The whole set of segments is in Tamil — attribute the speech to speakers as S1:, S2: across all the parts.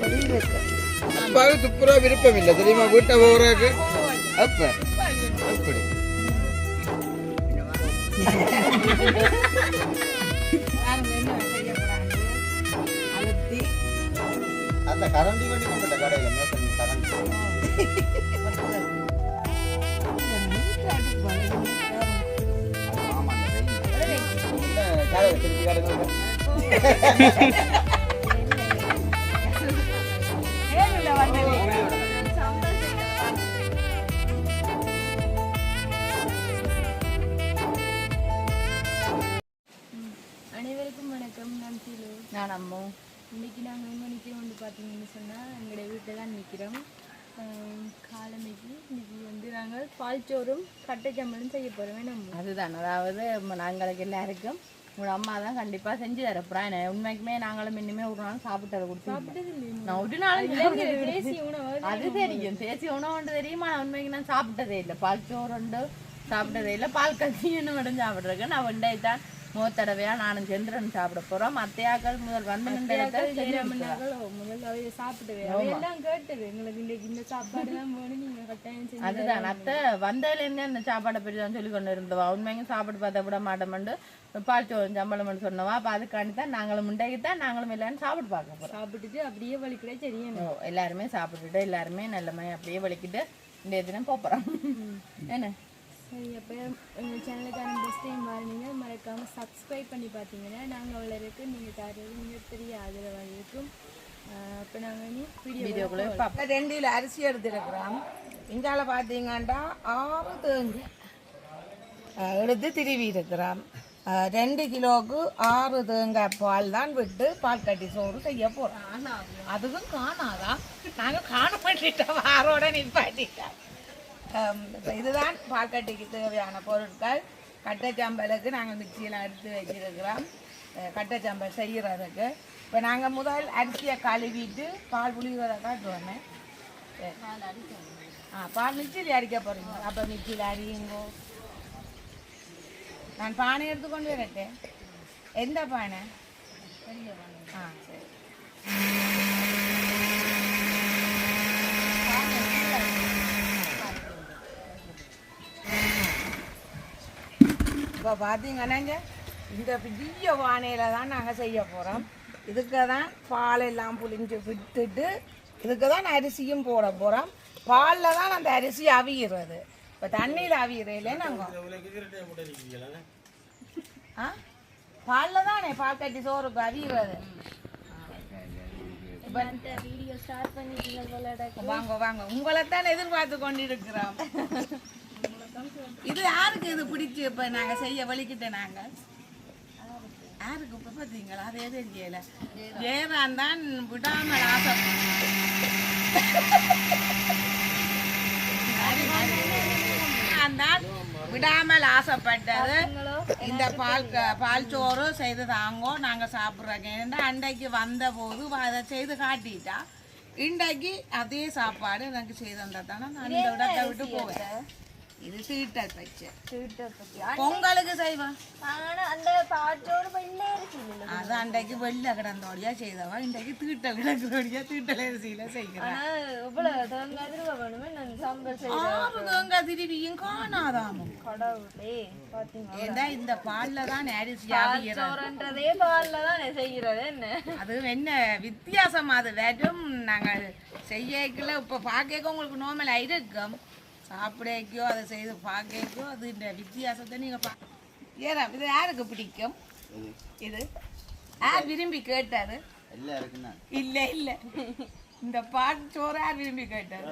S1: அப்பாவுக்கு துப்புரா விருப்பம் இல்லை தெரியுமா, வீட்டை போறாக்கு. அப்ப அப்படி அந்த கரண்டி வண்டி கொண்ட கடையில மேசன் கரண்டி
S2: அனைவருக்கும் வணக்கம். நான் சீலு.
S3: நான் அம்மு.
S2: இன்னைக்கு நாங்கள் எங்கே நிற்கிறோம் வந்து பார்த்தீங்கன்னு சொன்னால் எங்களுடைய வீட்டில் தான் நிற்கிறோம். காலமைக்கு இன்னைக்கு வந்து நாங்கள் பால்ச்சோறும் கட்டை சம்பளம் செய்ய போகிறோம். நம்ம
S3: அதுதான், அதாவது நாங்களுக்கு எல்லாருக்கும் உங்களோட அம்மா தான் கண்டிப்பாக செஞ்சு தரப்போறேன். உண்மைக்குமே நாங்களும் இன்னுமே ஒரு நாள் சாப்பிட்டு கொடுத்து நான் ஒரு நாள்
S2: தேசிய உணவு
S3: அது தெரியும், தேசிய உணவுண்டு தெரியுமா. நான் உண்மைக்கு நான் சாப்பிட்டதே இல்லை, பால்ச்சோறுண்டு சாப்பிட்டதே இல்லை. பால் கஞ்சின்னு மட்டும் சாப்பிட்ருக்கேன். நான் ஒன்றை தான் தடவையா நானும் செந்திரன் சாப்பிட போறோம். அத்தையாக்கள் முதல் வந்து
S2: முதல் சாப்பிட்டு எல்லாம் கேட்டது எங்களுக்கு இன்னைக்கு இந்த சாப்பாடு தான் போகணும், நீங்க கட்டாயம்.
S3: அதுதான் அத்தை வந்ததுல இருந்தே அந்த சாப்பாடை பற்றி தான் சொல்லி கொண்டு இருந்தவா. உண்மைங்க சாப்பிட்டு பார்த்தா விட மாட்டோம்ண்டு பால்ச்சோறு சம்பளம்னு சொன்னவா. அப்ப அதுக்காண்டி தான் நாங்களும் முண்டைக்குத்தான் நாங்களும் எல்லாரும் சாப்பிட்டு பார்க்க போறோம்.
S2: சாப்பிட்டுட்டு அப்படியே வலிக்கிட்டே சரியா
S3: எல்லாருமே சாப்பிட்டுட்டு எல்லாருமே நல்ல அப்படியே வலிக்கிட்டு இந்த தினம் போறோம். என்ன
S2: சரி, அப்போ எங்கள் சேனலுக்கான பெஸ்ட் டைம் வரீங்க, மறக்காமல் சப்ஸ்கிரைப் பண்ணி பார்த்தீங்கன்னா நாங்கள் வளருக்கு நீங்கள் தரது மிகப்பெரிய ஆதரவாக இருக்கும். அப்போ நாங்கள் வீடியோக்குள்ளே
S3: பார்ப்போம். 2 கிலோ அரிசி எடுத்துருக்குறோம். இங்கால பார்த்தீங்கன்னா 6 தேங்காய் எடுத்து திருவி இருக்கிறோம். 2 கிலோவுக்கு 6 தேங்காய் பால் தான் விட்டு பால் கட்டி சோறு செய்ய போகிறோம். அதுவும் காணாதான், நாங்கள் காண பண்ணிட்டோம், ஆரோட நிப்பாட்டிட்டோம். இதுதான் பால்கட்டிக்கு தேவையான பொருட்கள். கட்டைச்சாம்பலுக்கு நாங்கள் மிக்சியெல்லாம் எடுத்து வச்சிருக்கிறோம் கட்டைச்சாம்பல் செய்கிறதுக்கு. இப்போ நாங்கள் முதல் அரிசியை கழுவிட்டு பால் புளிவதை காட்டுவோமே. பால் மிக்சியில் அரிக்க போகிறீங்க. அப்போ மிக்சியில் அரியுங்கோ. நான் பானை எடுத்துக்கொண்டு வரட்டேன். எந்த பானை? பெரிய பானை. சரி. இப்போ பார்த்தீங்கன்னா இந்த பெரிய வானையில் தான் நாங்கள் செய்ய போகிறோம். இதுக்கு தான் பால் எல்லாம் புளிஞ்சு விட்டுட்டு இதுக்கு தான் அரிசியும் போட போகிறோம். பாலில் தான் அந்த அரிசி அவிகிறது. இப்போ தண்ணியில் அவிகிறதில்ல நாங்கள் பாலில் தானே பால் கட்டி சோறுக்கு அவிகிறது.
S2: வீடியோ ஸ்டார்ட் பண்ணிட்டு
S3: வாங்க வாங்க, உங்களைத்தான் எதிர்பார்த்து கொண்டு இருக்கிறோம். இது யாருக்கு இது பிடிச்சி இப்போ நாங்கள் செய்ய வலிக்கிட்டேன். நாங்கள் யாருக்கு இப்போ பார்த்தீங்களா? அதே தெரியல. ஜெயரான் தான் விடாமல் விடாமல் ஆசைப்பட்டது இந்த பால் சோறு செய்து தாங்கோ நாங்கள் சாப்பிட்றோங்க. ஏன்னா அன்றைக்கு வந்த போது அதை செய்து காட்டிட்டா இன்றைக்கு அதே சாப்பாடு எனக்கு செய்து வந்தா தானே நான் இந்த இடத்தை விட்டு போவேன். இது தீட்டல் பச்சை பொங்கலுக்கு செய்வான். அது அன்றைக்கு வெள்ளை கிடந்தோடியா செய்தவா, இன்றைக்கு தீட்டல் கிடக்குறோடியா தீட்டல் அரிசியில செய்கிறேன். தேங்காய் திருவியும் காணாதாமோ. ஏன்னா இந்த பால்ல தான் அரிசி
S2: ஆகிறதே பால்ல தான் செய்கிறது.
S3: அது என்ன வித்தியாசம்? அது வெறும் நாங்கள் செய்யக்குள்ள இப்ப பாக்க உங்களுக்கு நோமலா இருக்கும், சாப்பிடக்கோ அதை செய்து பார்க்கோ அது இந்த வித்தியாசத்தை நீங்கள் ஏதா இது யாருக்கு பிடிக்கும்? இது யார் விரும்பி கேட்டாரு? இல்லை இல்லை, இந்த பாட்டு சோறு யார் விரும்பி கேட்டாரு?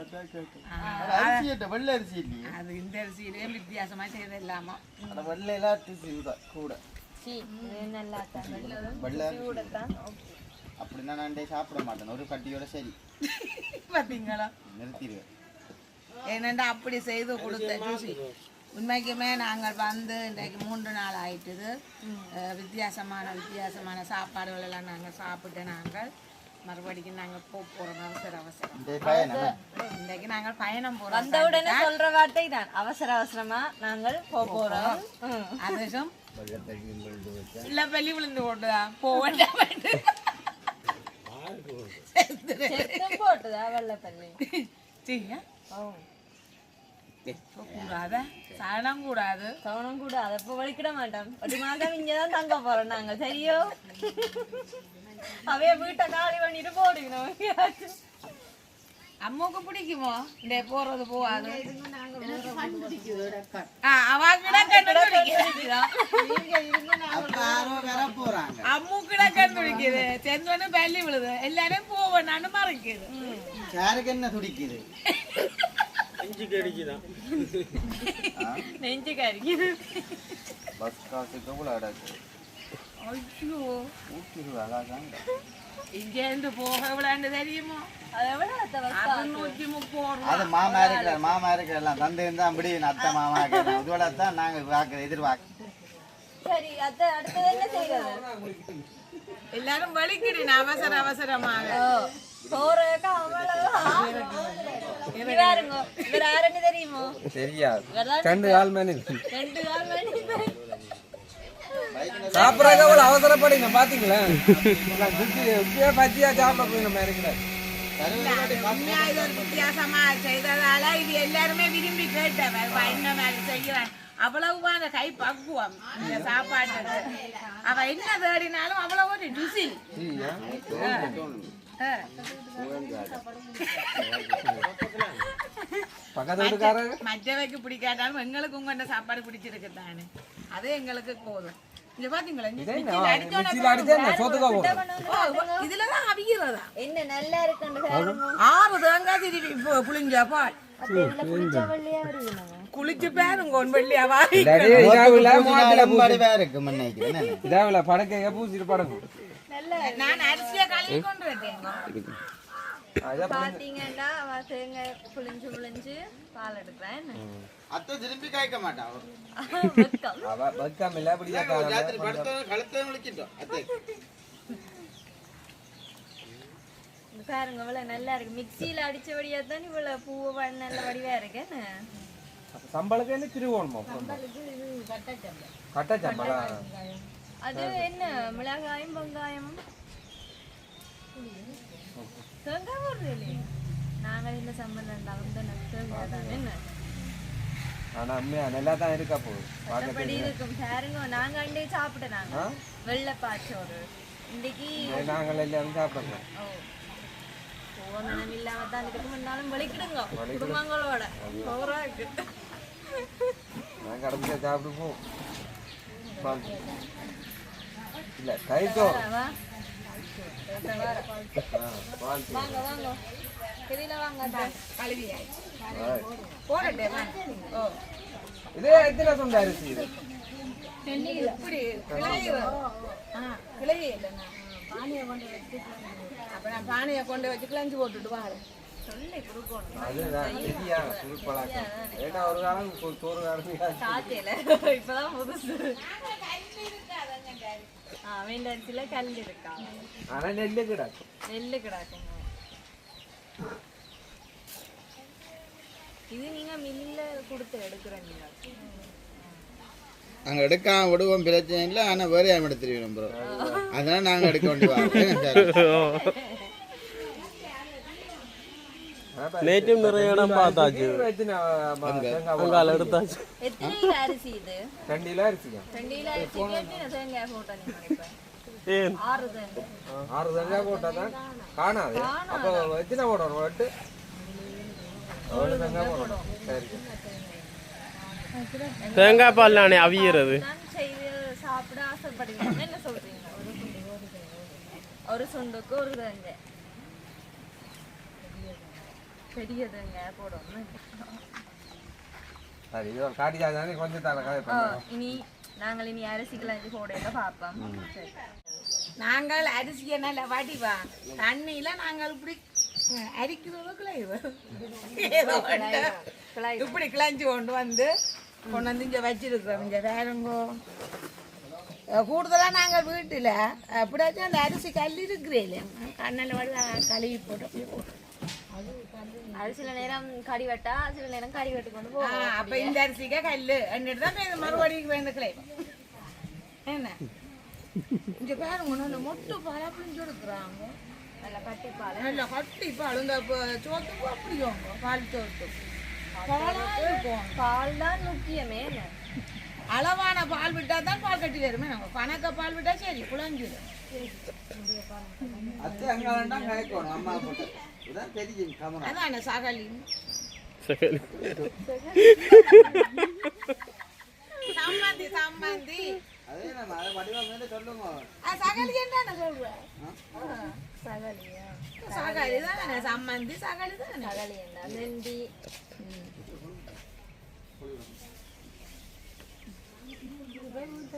S3: அது இந்த அரிசியிலே வித்தியாசமா செய்யறது இல்லாம
S1: அப்படின்னா நான் சாப்பிட மாட்டேன், ஒரு கட்டியோட சரி.
S3: பார்த்தீங்களா,
S1: நிறுத்திடுவேன்.
S3: ஏனெண்டா அப்படி செய்து கொடுத்த ஜூசி. உண்மைக்குமே நாங்கள் வந்து இன்றைக்கு 3 நாள் ஆயிட்டுது. வித்தியாசமான சாப்பாடுகள் எல்லாம் நாங்கள் சாப்பிட்டு நாங்கள் மறுபடியும் நாங்கள் போகிறோம். அவசரம் இன்றைக்கு நாங்கள் பயணம் போகிறோம்.
S2: வந்த உடனே சொல்ற வார்த்தை தான் அவசரமா நாங்கள் போகிறோம்.
S3: அதுக்கும் இல்லை பள்ளி விழுந்து கொண்டுதான் போக வேண்டாம்.
S2: செத்தம் போட்டுதா வெள்ளப்பள்ளி
S3: கூடாத சனம் கூடாது
S2: சவனம் கூட அதை இப்போ வலிக்கிட மாட்டோம் ஒரு மாதம் இங்கதான் தங்க போறோம் நாங்க சரியோ அவைய வீட்டை காலி பண்ணிட்டு போடுக்கணும்
S3: அம்மாவுக்கு பிடிக்குமோ இந்த போறது போவாது அம்மு கிடக்கன்னு துடிக்குது செந்தோன்னு பள்ளி விழுது எல்லாரும் போவேன்னு மறைக்குது
S1: யாருக்கு என்ன துடிக்குது
S2: நெஞ்சு கறிக்குது
S1: பஸ் காசுக்கு கூட அடாச்சு
S3: ஐயோ
S1: அழகாங்க
S3: இங்க இருந்து போக விளையாண்டு தெரியுமோ
S2: அதை விட அத்தை வசா
S3: 130
S1: அது மாமா இருக்கிற எல்லாம் தந்தை இருந்தா அப்படி அத்தை மாமா இதோட தான் நாங்க எதிர்பார்க்க
S2: சரி அத்தை அடுத்தது என்ன செய்யறது
S3: எல்லாரும் வலிக்கிறேன் அவசர அவசரமாக
S2: சோறுக்கு அவ்வளவு இவருங்க இவர் யாருன்னு தெரியுமோ
S4: தெரியாது
S2: இவர்தான்
S4: 2 கால் மணி
S2: 2 கால் மணி
S4: சாப்பிட்றதுக்கு அவ்வளோ அவசரப்படுங்க பாத்தீங்களா பஜ்ஜியா சாப்பிட போய் நம்ம இருக்கிறேன்
S3: வித்தியாசமா செய்ததால இது எல்லாருமே விரும்பி கேட்டவன் என்ன மாதிரி செய்யறான் அவ்வளவு அந்த கை பக்குவம் இந்த சாப்பாட்டுக்கு அவ என்ன தேடினாலும் அவ்வளவு ஒரு ருசி
S4: பக்கத்து வீட்டுக்காரங்க
S3: மற்றவைக்கு பிடிக்காட்டாலும் எங்களுக்கு உங்கள்கிட்ட சாப்பாடு பிடிச்சிருக்கு தானே அது எங்களுக்கு போதும் இங்க பாத்தீங்களா இதுலதான் அவிக்கிறதா
S2: என்ன நல்லா இருக்குன்னு பாருங்க
S3: 6 தேங்காய் திருவி புளிஞ்ச பால்
S2: புளிச்ச வெள்ளையா வருது
S3: குளிச்சு பாருங்க வெள்ளியா வாரி
S1: இருக்கு முன்னைக்கு
S4: படக்கைய பூசிட்டு படக்கும்
S3: நான் அரிசியை கழுவி கொண்டு வரேன்
S2: பாத்தீங்கன்னா தேங்காய் புளிஞ்சு பால் எடுக்கிறேன்
S1: அத்தை திரும்பி காய்க்க மாட்டான்
S4: பக்கம் இல்ல அப்படியா
S1: கழுத்தை முடிச்சிட்டோம் அத்தை
S2: பாருங்க இவ்வளவு நல்லா இருக்கு மிக்சியில அடிச்சபடியா தான் இவ்வளவு பூவை நல்ல வடிவா இருக்கு
S4: சம்பளுக்கு என்ன திருவோணுமா கட்ட சம்பளா
S2: அது என்ன மிளகாயும் வெங்காயமும் தேங்காய் போடுறது இல்லையா நாங்கள் இந்த சம்பளம் இருந்தாலும் என்ன
S4: ஆனா அம்மையா நல்லா தான் இருக்கா போகுது
S2: மற்றபடி இருக்கும் பாருங்க நாங்க அண்டே சாப்பிட்டோம் நாங்க வெள்ளை பாச்சோறு இன்னைக்கு
S4: நாங்கள் எல்லாரும் சாப்பிடுறோம்
S2: போகணும் இல்லாம தான் இதுக்கு முன்னாலும் வலிக்கிடுங்க குடும்பங்களோட சோறா இருக்கு
S4: நான் கடமையா சாப்பிடுவோம் இல்ல கைத்தோர்
S2: வாங்க வாங்க தெரியல வாங்க
S3: கழுவி போடட்டே
S4: இதே எத்தனை சொந்த அரிசி இது
S3: இப்படி கிளையே இல்லைண்ணா பானையை கொண்டு வச்சு அப்ப நான் பானையை கொண்டு வச்சு கிளஞ்சி போட்டுட்டு வாரேன்
S2: சொல்லி கொடுக்கணும்
S4: அதுதான் சரியா பழக்கம் ஏன்னா ஒரு காலம் ஒரு காலம்
S2: காத்தையில இப்பதான் புதுசு வேண்டரிசில கல் இருக்கா
S4: ஆனா நெல்லு கிடாக்கும்
S2: நெல்லு கிடாக்குங்க இது நீங்க மில்ல கொடுத்து எடுக்கிறீங்க
S1: அங்க எடுக்காம விடுவோம் பிரச்சனை இல்லை ஆனா வேற யாரும் எடுத்துருவோம் ப்ரோ அதனால நாங்க எடுக்க வேண்டிய
S5: நேற்றும் நிறைய இடம் பார்த்தாச்சு அங்கால எடுத்தாச்சு
S2: எத்தனை கிலோ அரிசி இது
S4: 2 கிலோ அரிசியா
S2: 2 கிலோ அரிசிக்கு எத்தனை தேங்காய் போட்டா நீங்க
S5: ஏன்
S2: 6 தேங்காய்
S4: 6 தேங்காய் போட்டாதான் காணாது அப்போ எத்தனை போடணும் எட்டு 7 தேங்காய் போடணும் சரி
S5: தேங்காய் பால் நானே அவியறது
S2: நான் செய்து சாப்பிட ஆசைப்படுவீங்க என்ன சொல்றீங்க ஒரு சுண்டுக்கு ஒரு தேங்காய் பெரிய தேங்காய் போடணும்
S4: சரி இது காட்டியாதானே கொஞ்சம் தலை கதை பண்ணுவோம்
S2: இனி நாங்கள் இனி அரிசிக்கெல்லாம் போடையில பார்ப்போம் சரி
S3: நாங்கள் அரிசியை நல்ல வடிவா தண்ணியில நாங்கள் இப்படி அரிக்கிறதுக்குள்ள இப்படி கிளஞ்சி கொண்டு வந்து இங்க வச்சிருக்கிறோம் இங்க வேறங்கோ கூடுதலா நாங்கள் வீட்டுல அப்படியாச்சும் அந்த அரிசி கல் இருக்கிறேன் கண்ணில் வடிவா கழுவி போட்டு
S2: அது சில நேரம் கறி வெட்டா சில நேரம் கறி வெட்டு கொண்டு போவோம்
S3: அப்ப இந்த அரிசிக்கா கல்லு என்னட்டு தான் மறுபடியும் வேண்டுக்கலை என்ன இங்க பாருங்க நல்ல மொட்டு பல பிடிஞ்சு எடுக்கிறாங்க
S2: நல்ல கட்டிப்பால்
S3: நல்ல கட்டி பால் இந்த சோத்துக்கு அப்படியும் பால் சோத்து பாலா இருக்கும்.
S2: பால் தான் முக்கியமே என்ன
S3: அளவான பால் விட்டா தான் பால் கட்டி வருமே. நம்ம கணக்க பால் விட்டா சரி குழஞ்சிடும்.
S1: அத்தை அங்க வேண்டாம் கலைக்கணும் அம்மா போட்டு இதான் தெரியும் கமரா
S3: அதான சகலி சம்மந்தி சம்மந்தி
S1: அதே நம்ம அதை வடிவம் வந்து சொல்லுங்க
S3: சகலி என்ன சொல்றேன்.
S2: சகலியா
S3: சகலி தானே சம்மந்தி சகலி தானே.
S2: சகலி என்ன நெண்டி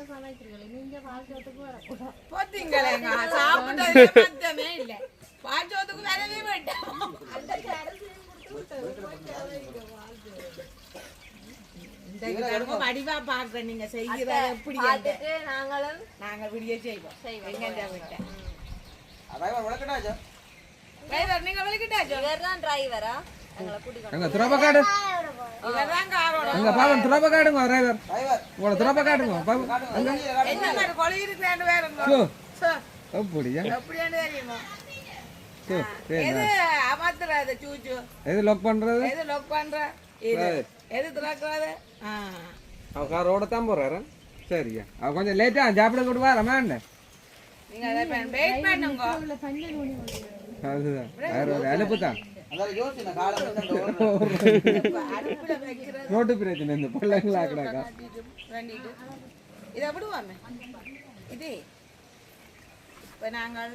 S2: சமைக்கிறீங்களே நீங்க பால் சோத்துக்கு வரக்கூடாது.
S3: போத்தீங்களேங்க சாப்பிட்டதே மத்தமே இல்லை. பால் சோத்துக்கு வரவே வேண்டாம். இந்த வடிவா பாக்குறேன் நீங்க செய்யறத எப்படி
S2: பார்த்துட்டு நாங்களும்
S3: நாங்க விடிய செய்வோம். எங்க விட்ட
S1: அதான் உலகட்டாச்சா
S3: டிரைவர் நீங்க வெளிக்கிட்டாச்சோ.
S2: இவர் தான் டிரைவரா எங்களை கூட்டிக்கொண்டு
S4: எங்க துறப்ப காடு
S3: இவர்தான் காரோட
S4: எங்க பாவம் துறப்ப காடுங்க டிரைவர்
S1: டிரைவர்
S4: உங்களோட துறப்ப காடுங்க பாவம்
S3: என்ன மாதிரி கொலை இருக்கிறாண்டு வேறுங்க.
S4: அப்படியா
S3: எப்படியாண்டு தெரியுமா
S4: சோ
S3: எது அமர்த்துறது சூச்சு
S4: எது லாக் பண்றது
S3: எது லொக் பண்ற இது எது திறக்கிறது.
S4: அவ காரோட தான் போறாரு சரியா அவ கொஞ்சம் லேட்டா சாப்பிட கொண்டு வர வேண்ட
S3: நீங்க அதை வெயிட் பண்ணுங்க.
S4: அதுதான் வேற ஒரு அலுப்பு தான்
S1: அதான் யோசிச்சு நான் காலை
S3: அடுப்புல வைக்கிறது
S4: நோட்டு பிரச்சனை இந்த பிள்ளைங்களா கிடக்கா
S3: வேண்டிட்டு இதை விடுவாமே இது. இப்ப நாங்கள்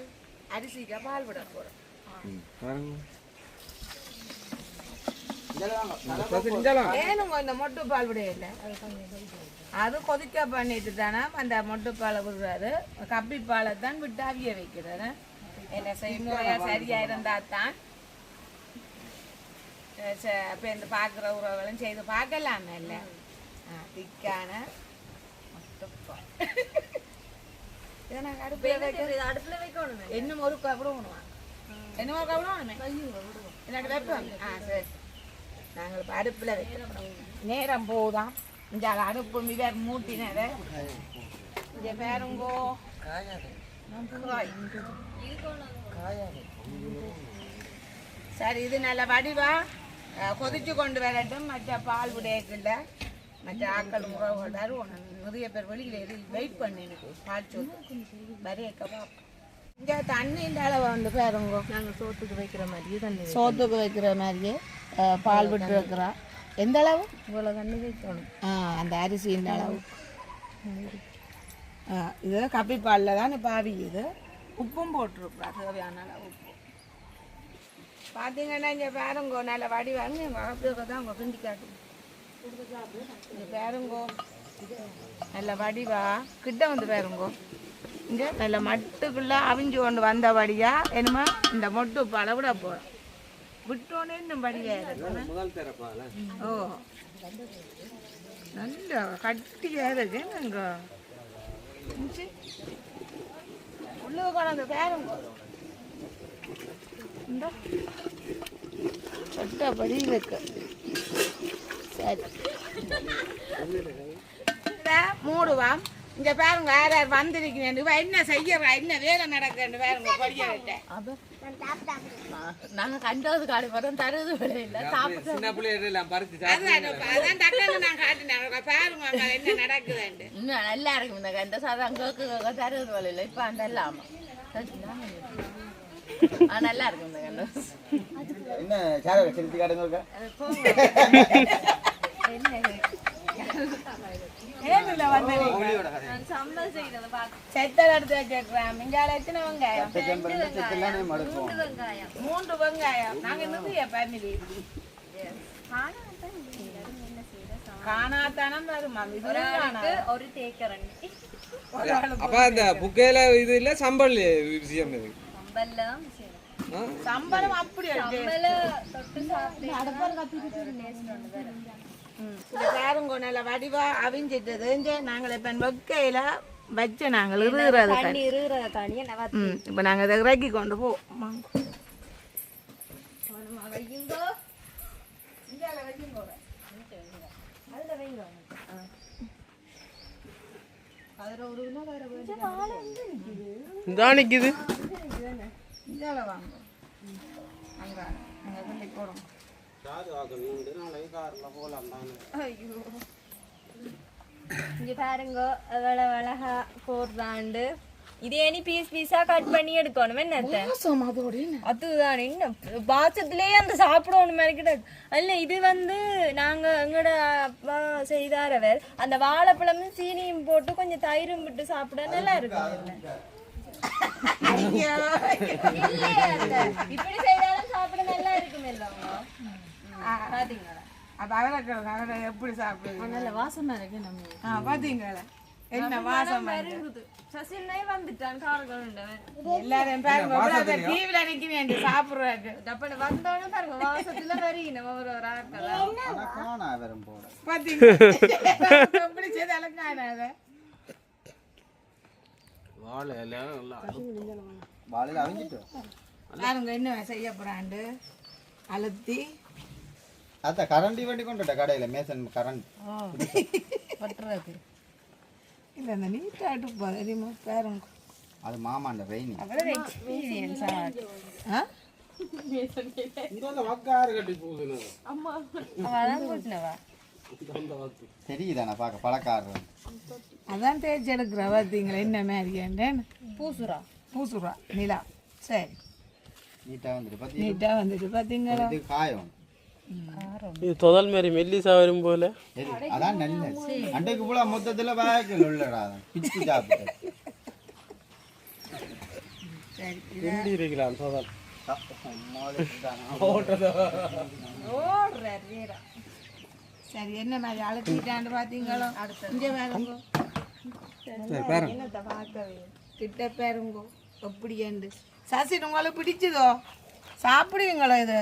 S3: அரிசிக்கு பால் விட போறோம்.
S4: பாருங்க
S1: இதெல்லாம்
S3: ஏனுங்க இந்த மொட்டு பால் விட இல்லை. அது கொதிக்க பண்ணிட்டு தானே அந்த மொட்டு பாலை விடுறாரு. கப்பி பாலை தான் விட்டு அவிய வைக்கிறாரு. என்ன செய்முறையா சரியா இருந்தா தான் இப்போ இந்த பார்க்குற உறவுகளும் செய்து பார்க்கலாமே இல்லை. திக்கான மொட்டுப்பால் இதை நாங்கள்
S2: அடுப்புல வைக்கணுமே
S3: இன்னும் ஒரு கபடம் விடுவான். என்னமோ கபடம் வேணுமே இல்லாட்டி வைப்போம். சரி நாங்கள் இப்போ அடுப்பில் வைக்கிறோம். நேரம் போதாம் இந்த அடுப்பு மிக மூட்டினத இங்கே பேருங்கோ சரி. இது நல்ல வடிவா கொதிச்சு கொண்டு வரட்டும். மற்ற பால் விடையக்கில்ல மற்ற ஆக்கள் உறவுகள் தருவோம். நிறைய பேர் வெளியில் வெயிட் பண்ணினு பால் சோத்து வரையக்க பார்ப்போம். இங்கே தண்ணின்ற அளவை வந்து பேருங்கோ
S2: நாங்கள் சோத்துக்கு வைக்கிற மாதிரியே தண்ணி
S3: சோத்துக்கு வைக்கிற மாதிரியே பால் விட்டு வைக்கிறா. எந்த அளவு
S2: இவ்வளோ தண்ணி வைக்கணும்.
S3: அந்த அரிசின்ற அளவு. இது கப்பி பாலில் தான் பாவி. இது உப்பும் போட்டுருக்குறா தேவையான அளவு உப்பு. பார்த்தீங்கன்னா இங்கே பேருங்கோ நல்ல வடிவாங்க எங்கள் தான் உங்கள் கிண்டி காட்டும். இங்கே பேருங்கோ நல்ல வடிவா கிட்ட வந்து பேருங்கோ இங்கே நல்ல மட்டுக்குள்ளே அவிஞ்சு கொண்டு வந்தபடியா என்னமா இந்த மொட்டு பாலை விட போகிறோம். விட்டோன்னே இன்னும் வடிவா இருக்கு.
S4: முதல் தரப்பால
S3: ஓ நல்ல கட்டியாக இருக்கு. நாங்க உள்ள கொண்டாந்து பேருங்க இந்த சட்டப்படி இருக்கு. சரி மூடுவான். இங்க பாருங்க யார் யார் வந்திருக்கிறேன் என்ன செய்யறா என்ன வேலை நடக்குன்னு பாருங்க. படிய விட்டேன்
S2: நாங்கள் கண்டது காடு வரோம் தருவது இல்லை சாப்பிட்டு
S4: சின்ன பிள்ளைகள் எல்லாம் பறிச்சு
S3: அதான் டக்குன்னு நான் காட்டினேன். பாருங்க அங்க என்ன நடக்குதுன்னு.
S2: இன்னும் நல்லா இருக்கும் இந்த கண்ட சாதம் கேக்கு தருவது போல இல்லை இப்போ அந்த இல்லாம நல்லா இருக்கும் இந்த கண்டம்.
S1: என்ன சார செலுத்தி காட்டுங்க
S2: சம்பளம் செய்யறத பார்க்க
S3: செத்தல் எடுத்து வச்சிருக்கிறேன். மிஞ்சால எத்தனை வெங்காயம்? 3 வெங்காயம். நாங்க நிறைய ஃபேமிலி காணாத்தானம் வருமா
S2: ஒரு தேக்கரண்டி
S4: அப்ப அந்த புக்கையில இது இல்ல சம்பல் விஷயம் இது
S2: சம்பளம்
S3: சம்பளம் அப்படி
S2: தொட்டு சாப்பிட்டு
S3: பாருங்க நல்ல வடிவா அவிஞ்சிட்டது. நாங்கள் இப்ப வெக்கையில வச்ச நாங்கள் இருறது
S2: தண்ணி இருக்கிற தண்ணியை
S3: இப்ப நாங்க இதை இறக்கி கொண்டு போவோம்.
S5: நிக்குது
S3: இதால வாங்க அங்கே அங்கே சொல்லி போடுங்க.
S2: ஐயோ இங்க பாருங்க அவ்வளவு அழகா போடுறாண்டு இதே நீ பீஸ் பீஸா கட் பண்ணி எடுக்கணும் என்னத்த அதுதான் என்ன பாசத்திலேயே அந்த சாப்பிடணும் மாதிரி கிடையாது அல்ல இது வந்து நாங்க எங்களோட அப்பா செய்தாரவர் அந்த வாழைப்பழமும் சீனியும் போட்டு கொஞ்சம் தயிரும் விட்டு சாப்பிட நல்லா இருக்கும் இப்படி செய்தாலும் சாப்பிட நல்லா இருக்கும் பாத்தீங்களா
S3: அப்போ அவரை எப்படி சாப்பிடுது
S2: நல்ல வாசமா இருக்கு நம்ம
S3: பார்த்தீங்களா என்ன வாசம்
S2: வருங்குது சசில்னே வந்துட்டான் காரகண்டவன்
S3: எல்லாரும் பாருங்க டிவில நிக்கிறேன் சாப்பிடுறாரு
S2: டப்பன வந்தோனே பாருங்க வாசத்துல வரீங்க ஒரு ஆட்கள்
S1: காணா வரும் போட
S3: பாத்தீங்களா எப்படி செய்து அலங்கானாத
S1: வாழையில அவிஞ்சிட்டோம்
S3: பாருங்க என்ன செய்ய போறாண்டு அழுத்தி
S1: அத்த கரண்டி வண்டி கொண்டுட்ட கடையில மேசன் கரண்ட்
S3: பட்டுறது இல்லை அந்த நீட்டாட்டு தெரியுமா பேருங்க
S1: அது மாமாண்ட ரெய்னி
S3: அவ்வளோ எக்ஸ்பீரியன்ஸ் ஆ
S1: தெரியுதானே பார்க்க பழக்காரன்
S3: அதான் தேய்ச்சி எடுக்கிற பார்த்தீங்களா என்ன மாதிரியாண்டேன்னு பூசுரா நிலா சரி
S1: நீட்டா வந்துட்டு பத்தி
S3: நீட்டாக வந்துட்டு பார்த்தீங்களா
S1: இது காயம்
S5: இது தொதல் மாதிரி மெல்லிசா வரும் போல
S1: எது? அதான் நல்ல அன்றைக்கு போல மொத்தத்துல பேக்கில் உள்ளடா பிச்சு சாப்பிட்டு
S3: சரி
S5: எண்டி இருக்கலாம் தொதல்
S3: சரி என்ன மாதிரி அழுத்திட்டாண்டு பார்த்தீங்களோ இங்கே வேறுங்கோ என்னத்தை பார்க்கவே கிட்ட பேருங்கோ எப்படியாண்டு சசி உங்களுக்கு பிடிச்சதோ சாப்பிடுவீங்களோ இது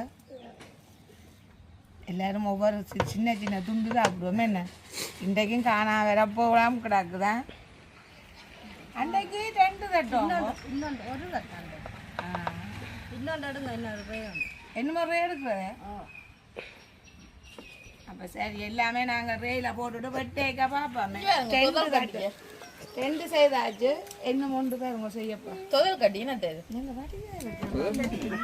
S3: எல்லாரும் ஒவ்வொரு சின்ன சின்ன துண்டு சாப்பிடுவோம் என்ன இன்றைக்கும் காணா வேற போகலாம் கிடக்குதான் அன்றைக்கு 2 தட்டம்
S2: இன்னொன்று ஒரு கட்டாண்டு இன்னொன்று எடுங்க இன்னொரு பேர்
S3: என்ன ரே எடுக்கிறேன் அப்போ சரி எல்லாமே நாங்கள் ரேயில் போட்டுட்டு வெட்டேக்க பார்ப்போமே 2 தட்டு 2 செய்தாச்சு என்ன 3 பேர் உங்க செய்யப்போ
S2: தொழில் கட்டி என்னது
S3: நீங்கள் பாட்டிங்க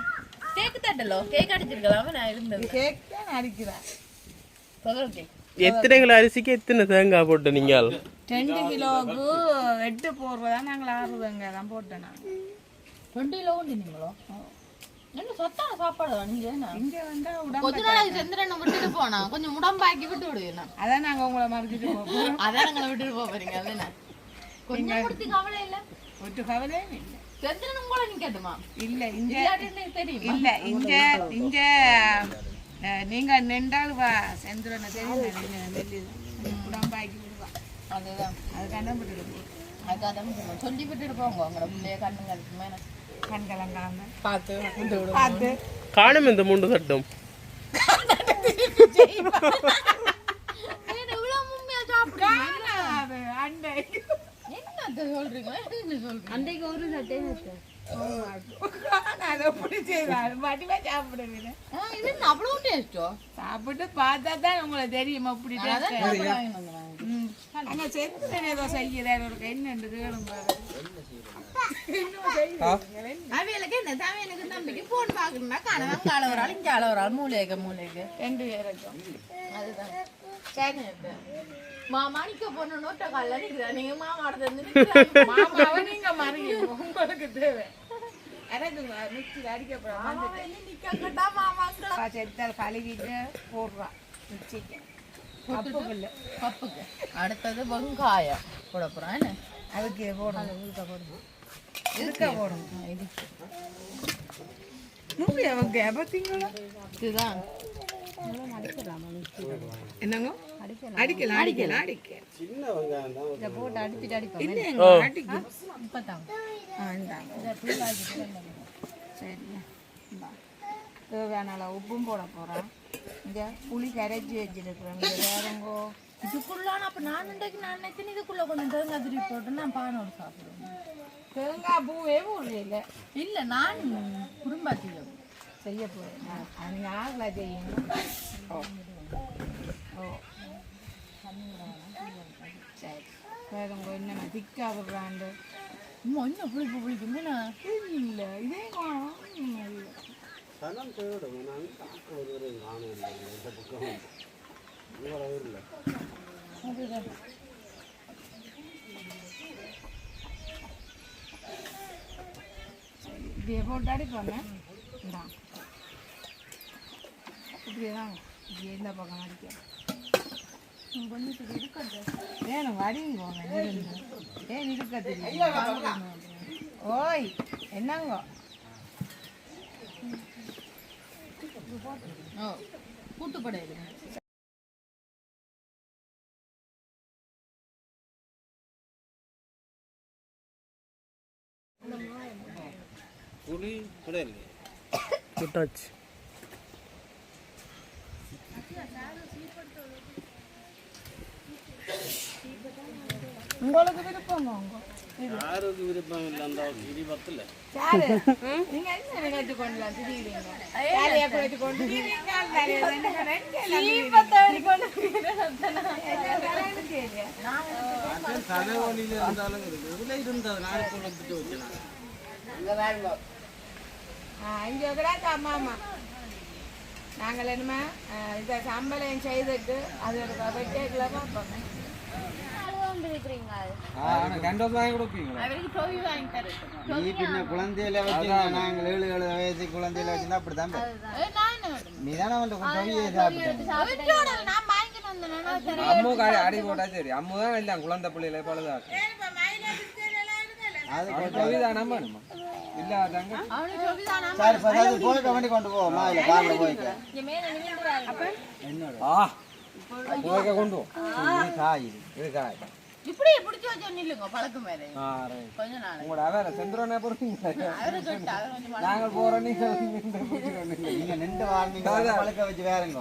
S2: கேக்கு தட்டலோ கேக் அடிச்சிருக்கலாம் நான் இருந்தது
S3: கேக் தான் அடிக்கிறேன்
S2: தொழில் கேக்
S5: எத்தனை கிலோ அரிசிக்கு எத்தனை தேங்காய் போட்டு நீங்கள்
S3: 2 கிலோவுக்கு 8 போடுறதா நாங்கள் 6 தேங்காய் தான் போட்டேன் நான்
S2: 20 கிலோ நீங்களோ என்ன சொத்தான சாப்பாடு நீங்க
S3: இங்கே வந்தால்
S2: கொஞ்ச நாளைக்கு சந்திரனை விட்டுட்டு போனா கொஞ்சம் உடம்பாக்கி விட்டு விடுவேன்
S3: அதான் நாங்கள் உங்களை மறந்துட்டு போகிறோம்
S2: அதான் நாங்களை விட்டுட்டு போறீங்க அதான் கொஞ்சம் கொடுத்து கவலை இல்ல
S3: ஒட்டு கவலையே இல்லை
S2: சந்திரன் உங்களை நிக்கட்டுமா
S3: இல்லை இங்கே
S2: தெரியும்
S3: இல்லை இங்கே நீங்க நின்றால் வா செந்துரனை தெரியும் உடம்பாக்கி விடுவா
S2: அதுதான்
S3: அது கண்டபிட்டு
S2: அதுக்காக சொல்லி விட்டுட்டு போங்க உங்களோட பிள்ளைய கண்ணுங்க
S3: கண்கலங்காம
S2: பார்த்து
S3: பார்த்து
S5: காணும் இந்த 3 தட்டும்
S3: காணாது அண்டை
S2: என்ன சொல்றீங்க என்ன சொல்றீங்க அன்றைக்கு ஒரு சட்டை
S3: காணாது எப்படி செய்தாரு மடிவா சாப்பிடுவீங்க
S2: இது அவ்வளவு டேஸ்டோ
S3: சாப்பிட்டு பார்த்தா தான் உங்களுக்கு தெரியும் அப்படி அங்க செத்துறேன் ஏதோ செய்யறாரு ஒரு என்னண்டு கேளும் பாரு
S2: அவைகளுக்கு என்ன தவையனுக்கு தம்பிக்கு போன் பாக்கணும்னா கணவன் கால ஒரு ஆள் இங்க ஆள ஒரு ஆள் மூளைக்கு
S3: 2 பேருக்கும்
S2: அதுதான் சரி மாணிக்க பொண்ணு நோட்ட கால நிக்கிறா நீங்க மாமாடத்துல இருந்து
S3: மாமாவை நீங்க மறிங்க உங்களுக்கு தேவை எனக்கு மிக்சி அடிக்கப்படாம
S2: நிக்கட்டா மாமாங்களா
S3: செத்தால் கழுவிட்டு போடுறான் மிக்சிக்கு
S2: பப்புக்கு அடுத்தது வெங்காயம் போட போறேன் என்ன
S3: அதுக்கு போடணும் இதுக்க போடணும்
S2: இதுக்கு
S3: நூறு அவங்க பார்த்தீங்களா
S2: இதுதான்
S3: என்னங்க அடிக்கலாம் அடிக்கலாம்
S2: இதை போட்டு அடிச்சுட்டு அடிப்போம்
S3: இல்லைங்க அடிக்கும்
S2: இப்பதான்
S3: சரியா தேவையான அளவு உப்பும் போட போகிறேன் இங்கே புளி கரைச்சி வச்சிருக்கிறேன் இங்கே வேறங்கோ
S2: இதுக்குள்ளான அப்ப நான் நினைச்சேன் இதுக்குள்ள கொஞ்சம் தேங்காய் திருப்பி போட்டு நான் பானோடு சாப்பிடுவேன்
S3: தேங்காய் பூவே போடுறீங்க
S2: இல்ல நான் குடும்பத்தில்
S3: செய்ய போகிறேன் அது நீங்கள் ஆகலாம் செய்யணும் ஓ சரி வேறங்கோ என்னென்ன திக்கா விடுறாண்டு
S2: இன்னும் புளிப்பு புளிக்குமே
S3: இல்லை இதே
S5: ஜனம் தேடும் நாங்கள் ஒருவரையும் காணவில்லை இந்த பக்கம் உங்களோட ஊரில்
S3: இப்படியே போட்டு அடிப்போங்க இப்படியேதான் இப்படி இந்த பக்கம் அடிக்க வேணும் அடிங்க போங்க ஏன் இருக்க தெரியும் ஓய் என்னங்கோ கூட்டுப்படையில
S5: புளி கிடையாது சுட்டாச்சு
S3: உங்களுக்கு விருப்பம்
S5: யாருக்கு விருப்பம் இல்லை அந்த இடி பத்தில்
S3: நீங்க என்ன நினைச்சு கொண்டலாம் திடீர்னு வேலையை குறைச்சு கொண்டு
S5: தலைவலியில் இருந்தாலும் இதில் இருந்தது நான் கொண்டு வச்சேன்
S3: இங்கே கூட அம்மா அம்மா நாங்கள் என்னமா இந்த சம்பளம் செய்துட்டு அது ஒரு வெட்டேக்கில் பார்ப்போம்
S1: நீ பின்ன குழந்தையில வச்சு நாங்கள் 7 வயசு குழந்தையில வச்சுருந்தா அப்படிதான் நீ தானே
S4: அம்மு காடி அடி போட்டா சரி அம்மு தான் இல்லை குழந்தை பிள்ளையில பழுதா இல்லாதாங்க
S1: போய்க்க வண்டி கொண்டு போவோமா இல்ல கார்ல போய்க்க
S4: போய்க்க கொண்டு
S1: காய்
S4: இது காய்
S6: இப்படி பிடிச்சி வச்சு நில்லுங்க பழக்கம் வேற கொஞ்ச நாள்
S4: உங்களோட வேற செந்துரோனே போறீங்க நாங்கள் போறோம்
S1: நீங்க நின்று வார்னிங்க பழக்க வச்சு வேறங்க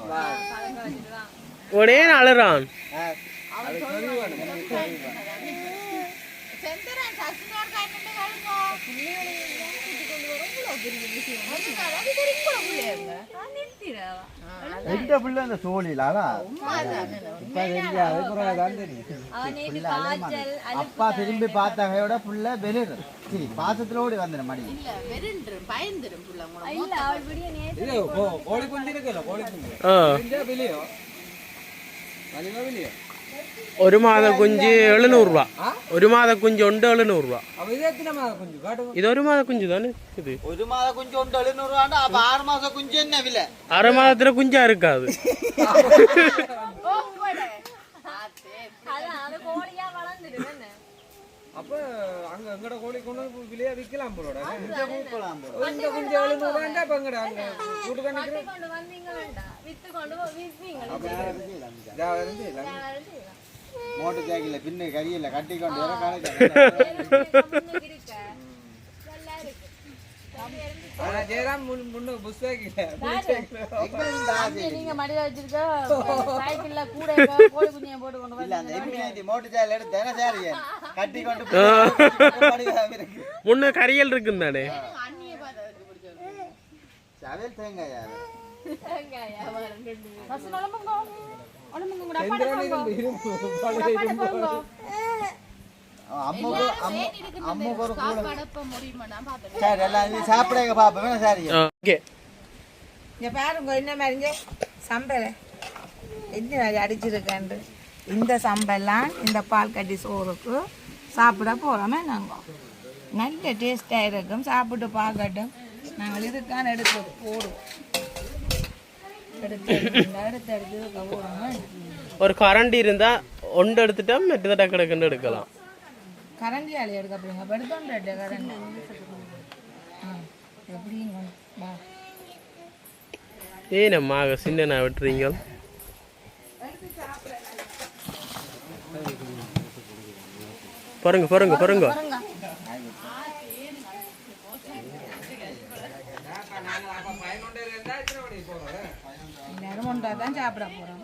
S5: ஒரே அழுறான்
S6: செந்தரன் சசினோர் காய்ட்டு கழுங்கோ
S1: எந்த புள்ள அந்த சோழிலாடா அப்பா திரும்பி பார்த்தாகையோட புள்ள வெளியிடு சரி பாசத்துல ஓடி வந்துடும் மடி
S6: பயந்துரும்
S4: கோழி குஞ்சு இருக்குல்ல கோழி குஞ்சு வெளியோ வெளியோ
S5: ഒരു മാത കുഞ്ച് 700 രൂപ ഒരു മാത കുഞ്ച് ഉണ്ട് 700 രൂപ ഇതൊരു മാത കുഞ്ച് തന്നെ ഇത്
S1: ഒരു മാത കുഞ്ച് ഉണ്ട് 700 രൂപ അപ്പൊ 6 മാസ കുഞ്ച് തന്നെ വില
S5: 6 മാസത്തിലെ കുഞ്ചാ இருக்காது
S4: அப்ப அங்க எங்கட கோழி கொண்டு விலையா விக்கலாம் போலோட இந்த குஞ்சு 700 ரூபாய்டா பங்கட அங்க கூட்டு கண்டிக்கிற கொண்டு வந்தீங்க வேண்டாம் வித்து கொண்டு விப்பீங்க ஜா வந்து
S1: மோட்டு ஜாக்கில பின்ன கறியில கட்டி கொண்டு வர காலையில
S4: ஆனா ஜெயராம் முன்ன புஸ் வைக்கல
S6: நீங்க மடியில வச்சிருக்க சைக்கிள்ல கூட கோழி குஞ்சியை போட்டு கொண்டு
S1: இல்ல அந்த எம்டி மோட்டு ஜாக்கில எடுத்து தான சாரியா கட்டி கொண்டு
S5: முன்ன கரியல் இருக்கும் தானே
S6: அண்ணியை பார்த்து பிடிச்சது
S1: சவேல் தேங்காய் யாரு
S6: தேங்காயா வரண்டு பஸ் நலமங்க ஒண்ணுங்க கூட பாடுங்க
S1: அம்முக்கு ஒரு
S6: சாப்பாடப்ப முடியுமா நான் பார்த்தேன்
S1: சரி எல்லாம் சாப்பிடுங்க பாப்போம் சாரி
S5: ஓகே
S3: இங்கே பாருங்க என்ன மாதிரிங்க சம்பளை என்ன அடிச்சிருக்கேன் இந்த சம்பெல்லாம் இந்த பால் கட்டி சோறுக்கு சாப்பிட போகிறோமே நாங்கள் நல்ல டேஸ்டாக இருக்கும் சாப்பிட்டு பார்க்கட்டும் நாங்கள் இதுக்கான எடுத்து போடுவோம் எடுத்து போடுவோம்
S5: ஒரு கரண்டி இருந்தா ஒன்று எடுத்துட்டா மெட்டு டக்கு எடுக்கலாம்
S3: கரண்டி ஆளி எடுக்க போடுங்க அப்போ எடுத்தோன்ற கரண்டி எப்படிங்க வா
S5: ஏனம்மா சின்ன விட்டுறீங்க பாருங்க
S3: எல்லாரும் ஒன்றா தான் சாப்பிட போகிறோம்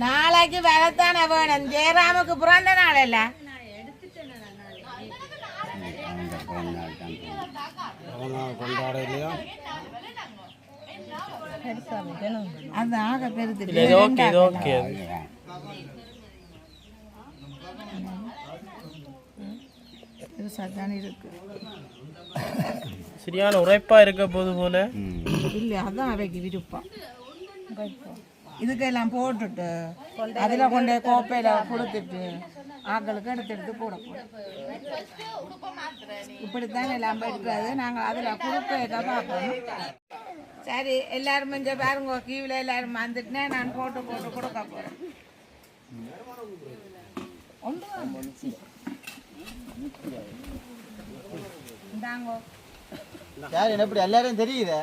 S3: நாளைக்கு வரத்தானே வேணும் ஜெயராமுக்கு பிறந்த நாள் இல்ல
S5: கொண்டாட இல்லையா
S3: அது ஆக பெருது
S5: இது ஓகே இது ஓகே
S3: பெருசாக இருக்கு
S5: சரியான உரைப்பா இருக்க போது போல
S3: இல்லை அதான் அவைக்கு விருப்பம் இதுக்கெல்லாம் போட்டுட்டு அதில் கொண்டு கோப்பையில் கொடுத்துட்டு ஆக்களுக்கு எடுத்து போட இப்படித்தான் எல்லாம் எடுக்கிறது நாங்கள் அதில் குறுக்க பார்ப்போம் சரி எல்லாரும் கொஞ்சம் பாருங்க கீவில் எல்லாரும் வந்துட்டுனே நான் போட்டு கொடுக்க போகிறேன் இந்தாங்கோ
S1: யார் எப்படி எல்லாரும் தெரியுதே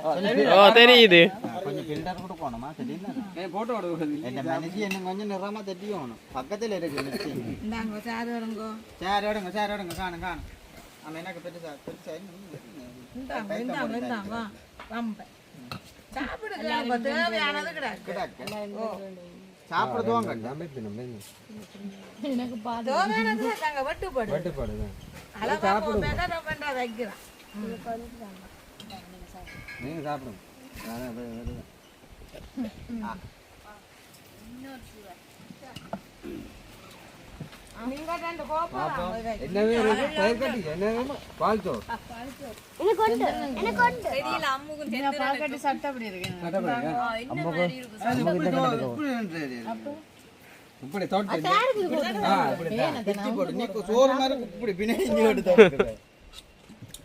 S5: தெரியுது
S1: கொஞ்சம் ஃபில்டர் கொடுக்கணுமா தெரியல
S4: போட்டோ
S1: என் மனசு என்ன கொஞ்சம் நிறமா தட்டிக்கணும் பக்கத்தில் இருக்கு
S3: இந்தாங்கோ சார் வருங்கோ
S1: சேர் எடுங்க காணும் ஆமாம் எனக்கு பெருசா
S3: இந்தாங்க இந்தாங்க ரொம்ப சாப்பிடுங்க தேவையானது கிடையாது
S1: சாப்பிட துவங்க
S3: தேவையானது நாங்கள் வெட்டுப்பாடு அழகா பண்றதை வைக்கிறோம்
S1: நீங்க சாப்பிடுங்க
S3: நீங்க ரெண்டு கோப்பம்
S4: பால் சோறு
S2: தெரியல அம்முக்கும்
S6: பாக்கெட்டு சட்டை அப்படி இருக்கேன்
S4: இப்படி தோட்டு
S1: சோறு மாதிரி இப்படி பின்னாடி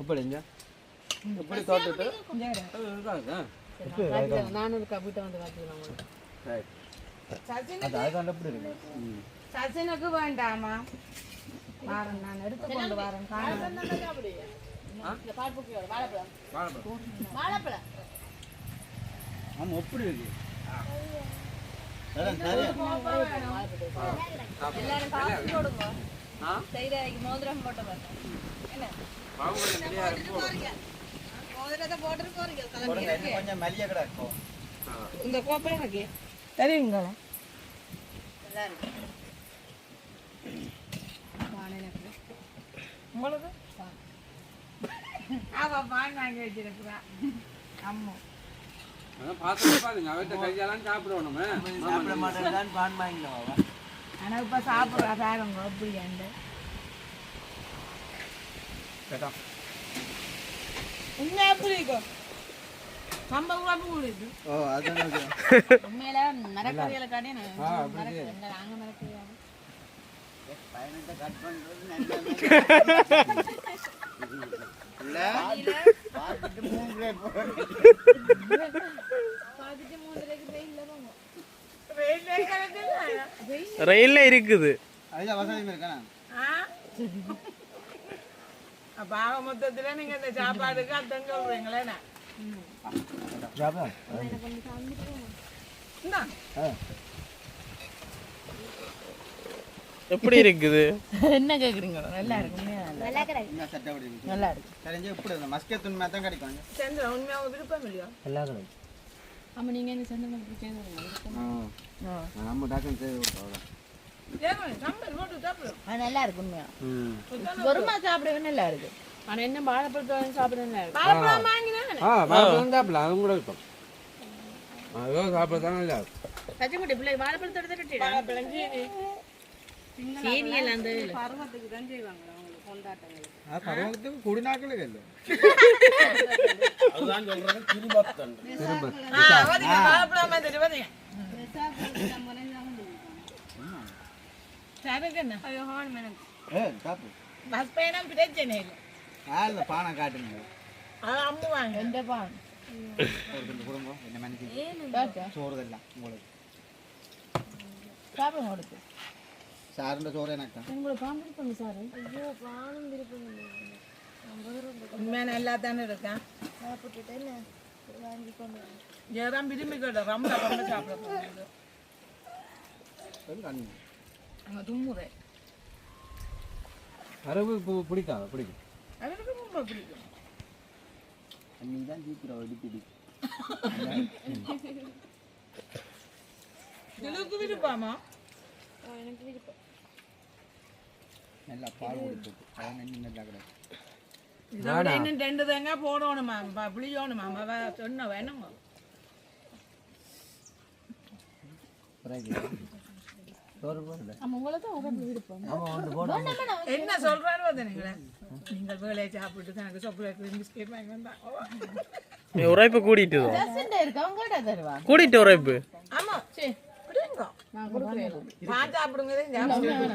S4: இப்படி இப்படி தோட்டுட்டு
S6: நானும் வீட்டை வந்து காத்துக்கலாம்
S3: சசினுக்கு வேண்டாமா வாரம் நான் எடுத்து கொண்டு வரேன்
S6: வாழைப்பழம்
S1: ஆமாம் எப்படி இருக்கு
S2: எல்லாரும் காசு போடுங்க செய்யறதுக்கு மோதிரம் போட்ட பாருங்க என்ன
S1: கொஞ்சம் மல்லிய கடை இருக்கும்
S3: இந்த கோப்பை எனக்கு தெரியுங்களா உங்களுக்கு வாங்கி வச்சிருக்கிறேன் அம்மா
S4: பாருங்க அவர்கிட்ட கையாலாம் சாப்பிடணும்
S1: சாப்பிட மாட்டேன் பான் வாங்கிக்கலாம்
S3: ஆனால் இப்போ சாப்பிட்றா பாருங்க அப்படி இன்னும் எப்படி இருக்கும் 50 ரூபா கூடுது
S1: ஓ அதான்
S6: உண்மையில மரக்கறிகளை காட்டி நாங்க மரக்கறியா
S1: பயணத்தை கட் பண்றது இல்ல பாத்துட்டு 3 ரூபாய்
S6: பாத்துட்டு 3 ரூபாய்க்கு வெயில்ல போங்க
S5: ரயில்ல இருக்குது
S1: அதுதான் வசதி இருக்கானா
S3: அப்போ ஆக மொத்தத்தில் நீங்கள் இந்த சாப்பாடுக்கு அதான் சொல்கிறீங்களேண்ணா
S5: எப்படி இருக்குது
S6: என்ன கேக்குறீங்க நல்லா இருக்கு
S3: நல்லா இருக்கு
S1: தெரிஞ்சு இப்படி இந்த மஸ்கே துணிமா தான் கிடைக்கும்
S3: சந்திரன் உண்மையாக விருப்பம் இல்லையா
S6: ஆமா நீங்க என்ன சந்தனம் செய்து
S1: நம்ம டாக்டர் செய்து கொடுத்தோம்
S6: நல்லா இருக்கு உண்மையா பொறுமா சாப்பிடவே நல்லா இருக்கு ஆனா என்ன வாழைப்பழம் சாப்பிட நல்லா இருக்கு
S4: சாப்பிடலாம் அது கூட இருக்கும் அதுவும் சாப்பிடத்தான் நல்லா இருக்கும்
S6: பச்சைக்குட்டி பிள்ளை வாழைப்பழத்தோட தட்டிடா சீனி எல்லாம் அந்த பருவத்துக்கு தான் செய்வாங்க அவங்களுக்கு கொண்டாட்டங்களுக்கு
S1: பருவத்துக்கு குடிநாக்களுக்கு இல்லை
S5: அதுதான் சொல்றது திரும்பத்தன்
S3: பஸ் பயணம் பிரச்சனை இல்லை
S1: யாரு பானை காட்டுங்க
S3: அம்முவாங்க
S6: எந்த பான்
S1: கொடுங்க என்ன மனுஷன் சோறுதெல்லாம் உங்களுக்கு
S6: சாப்பிடுங்க கொடுத்து
S1: சாருண்ட சோறு எனக்கு
S6: உங்களுக்கு பான் விருப்பங்க சார்
S2: ஐயோ பானம் விருப்பம்
S3: உண்மையான எல்லாத்தானே இருக்கேன்
S2: சாப்பிட்டுட்டு என்ன வாங்கி கொண்டு
S3: ஏதான் விரும்பி கேட்ட ரொம்ப ரொம்ப சாப்பிட போகுது அங்கே தும்முறேன்
S4: அரவு பிடிக்கும்
S3: அவருக்கு ரொம்ப பிடிக்கும்
S1: நீ தான் சீக்கிரம் அடிக்கடி
S3: இதுக்கு விருப்பாமா
S2: எனக்கு விருப்பம்
S1: நல்லா பால் கொடுத்து அவன் நல்லா கிடையாது
S3: இதோட இன்னும் 2 தேங்காய் போடணுமா புளியோணுமா சொன்ன வேணுங்க என்ன சொல்றாரு நீங்களே நீங்கள் வேலையை சாப்பிட்டு எனக்கு சாப்பிட பிஸ்கெட் வாங்கி வந்தா
S5: உரைப்பு கூட்டிட்டு கூட்டிட்டு உரைப்பு
S3: ஆமா சரி நான் கொடுக்குறேன் நான் சாப்பிடுங்க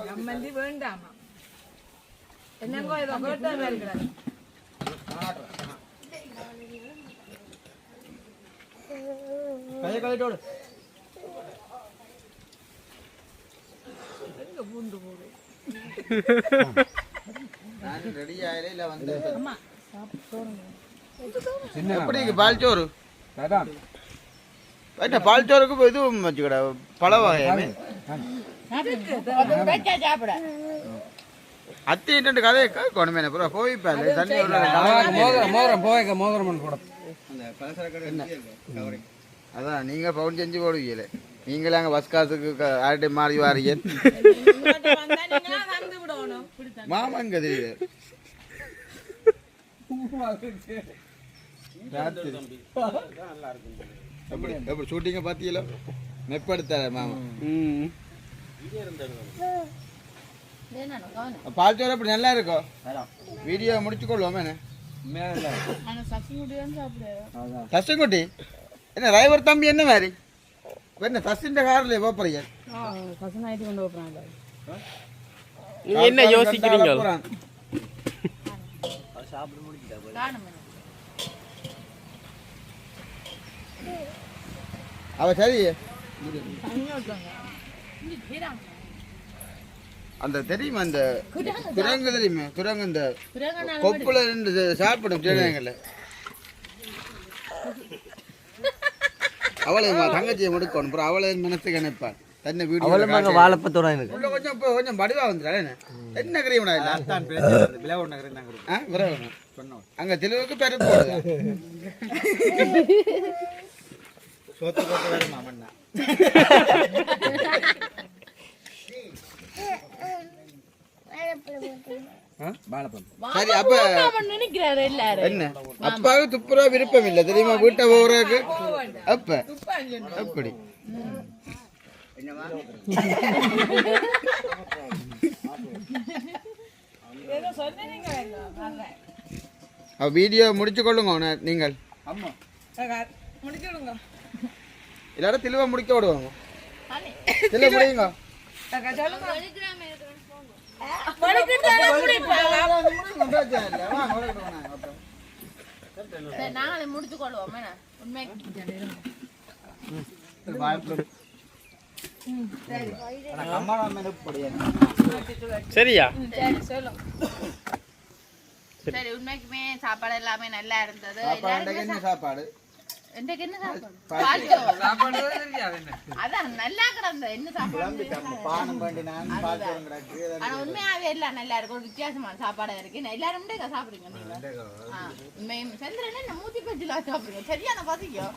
S3: சம்பந்தி வேண்டாமா என்னங்கோ ஏதோ கேட்டாரு இருக்கிறாரு
S1: கையை கழிட்டோடு நான் ரெடி ஆயிலே இல்ல வந்து எப்படி பால் சோறு பால் சோறுக்கு இதுவும் வச்சுக்கடா பல வகையாமே அத்தி கதையை கேட்கணுமே அப்புறம் போய்ப்பாரு தண்ணி அதான் நீங்க பவுன் செஞ்சு போடுவீங்களே நீங்களே அங்க பஸ் காசுக்கு ஆர்டி மாறி வாரீங்க மாமாங்க தெரியுது எப்படி ஷூட்டிங்க பாத்தீங்களோ மெப்படுத்தார மாமா பால் சோறு அப்படி நல்லா இருக்கும் வீடியோ முடிச்சு கொள்வோமே சசிங்குட்டி என்ன டிரைவர் தம்பி என்ன மாதிரி என்ன சசின் கார்ல போறீங்க
S5: நீங்க என்ன யோசிக்கிறீங்க
S1: அவ சரி அந்த தெரியுமா அந்த குரங்கு தெரியுமா குரங்கு இந்த கொப்புல இருந்து சாப்பிடும் சின்னங்கள்ல அவளை தங்கச்சியை முடுக்கணும் அப்புறம் அவளை மனசுக்கு நினைப்பான் தன்னை வீடு
S7: வாழைப்பத்தோட எனக்கு
S1: கொஞ்சம் கொஞ்சம் படிவா வந்துடா என்ன கிரீமடா அங்க தெளிவுக்கு பெரு போடுது சோத்து போட்டு வேறு மாமன்னா சரி அப்ப என்ன அப்பாவுக்கு துப்புரவா விருப்பம் இல்லை தெரியுமா வீட்டை போறதுக்கு அப்ப அப்படி வீடியோ முடிச்சு கொள்ளுங்க நீங்கள் இல்லாட தெளிவா முடிக்க விடுவாங்க தெளிவா முடியுங்க
S2: நாங்களே முடிச்சு கொள்வோம்
S5: சரியா
S2: சரி உண்மைக்குமே சாப்பாடு எல்லாமே நல்லா இருந்தது
S1: சாப்பாடு
S2: அதான் நல்லா கிடந்தது என்ன சாப்பாடு ஆனா உண்மையாவே எல்லாம் நல்லா இருக்கும் ஒரு வித்தியாசமான சாப்பாடா இருக்கு எல்லாரும் சாப்பிடுங்க நீங்க சந்திரன் என்ன மூத்தி பச்சிலா சாப்பிடுங்க சரியான பசிக்கும்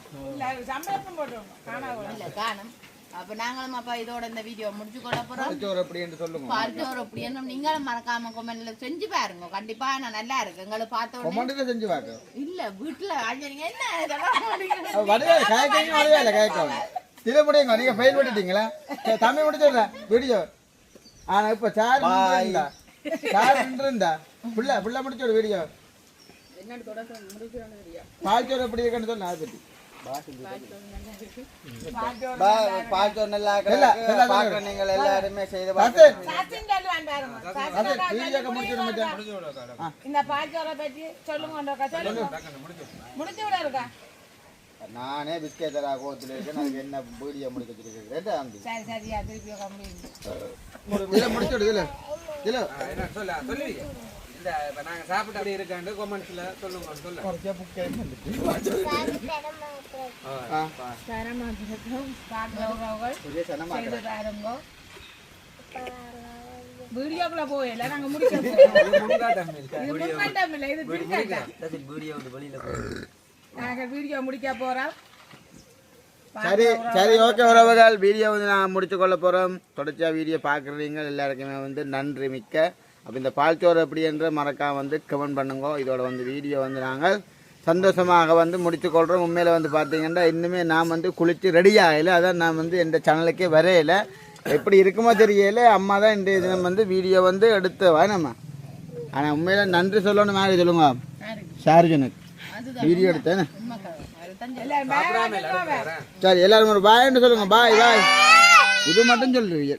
S2: இல்ல காணும் அப்ப நாங்களும் அப்பா இதோட இந்த வீடியோ முடிச்சு கொள்ள போறோம் பால்சோறு அப்படி என்ன நீங்களும் மறக்காம கமெண்ட்ல செஞ்சு பாருங்க கண்டிப்பா நான் நல்லா இருக்கு எங்களை பார்த்த
S1: செஞ்சு பாருங்க
S2: இல்ல வீட்டுல என்ன
S1: நீங்க ஃபைல் பண்ணிட்டீங்களா தமிழ் முடிச்சிடுறேன் வீடியோ ஆனா இப்ப சார் இருந்தா புள்ள முடிச்சோட வீடியோ பால்சோறு எப்படி இருக்குன்னு சொல்ல அதை பத்தி பால்சோறு நல்லா நீங்கள் எல்லாருமே செய்த
S3: இந்த பால்சோரை பற்றி சொல்லுங்க
S1: நானே பிஸ்கெட் தரா கோத்துல இருக்கேன் அதுக்கு என்ன வீடியோ முடிக்க வச்சிருக்கேன்
S3: சரி சரியா திருப்பி
S1: முடிச்சுடு இல்ல
S4: சொல்லுவீங்க இந்த நாங்க சாப்பிட்டு அப்படி இருக்காண்டு கமெண்ட்ஸ்ல சொல்லுங்க
S3: வீடியோக்குள்ள போயில நாங்க முடிக்க
S4: முன்காட்டம் இல்லை.
S3: இது முன்கட்டம் இல்ல இது பின்கட்டம் நாங்க வீடியோ முடிக்க போறோம்
S1: சரி சரி ஓகே உறவுகள் வீடியோ வந்து நான் முடிச்சு கொள்ள போகிறோம். தொடர்ச்சியாக வீடியோ பார்க்குறீங்க எல்லாருக்குமே வந்து நன்றி மிக்க. அப்போ இந்த பால்சோறு எப்படி என்று மறக்காம வந்து கமெண்ட் பண்ணுங்க. இதோட வந்து வீடியோ வந்து நாங்கள் சந்தோஷமாக வந்து முடிச்சு கொள்கிறோம். உண்மையில் வந்து பார்த்தீங்கன்னா இன்னுமே நான் வந்து குளித்து ரெடி ஆகலை. அதான் நான் வந்து எந்த சேனலுக்கே வரையில. எப்படி இருக்குமோ தெரியல. அம்மா தான் இன்றைய தினம் வந்து வீடியோ வந்து எடுத்து வானம்மா. ஆனால் உண்மையில் நன்றி சொல்லணும் மாதிரி சொல்லுங்க ஷார்ஜனுக்கு வீடியோ எடுத்தேன். சரி எல்லாரும் ஒரு பாய்ன்னு சொல்லுங்க. பாய் பாய் இது மட்டும் சொல்லுவீங்க.